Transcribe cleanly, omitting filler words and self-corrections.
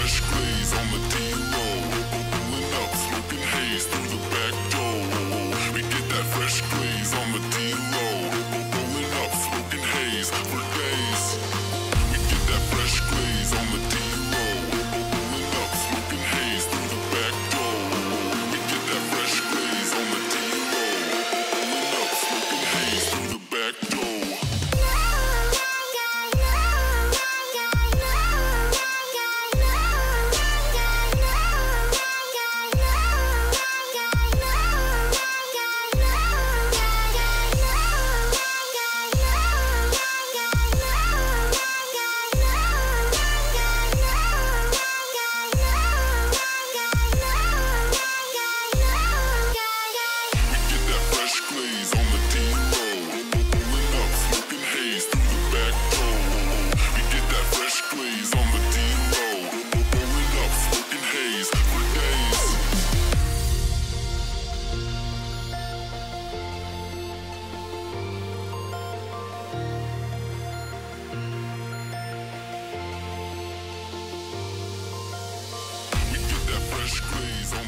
fresh glaze on the D-Low. Pulling up, smoking haze through the back door. We get that fresh glaze on the D-Low. Pulling up, smoking haze for days. We get that fresh glaze on the D-Low. Pulling up, smoking haze through the back door. We get that fresh glaze on the D-Low. Pulling up, smoking haze through the back door. Fresh glaze on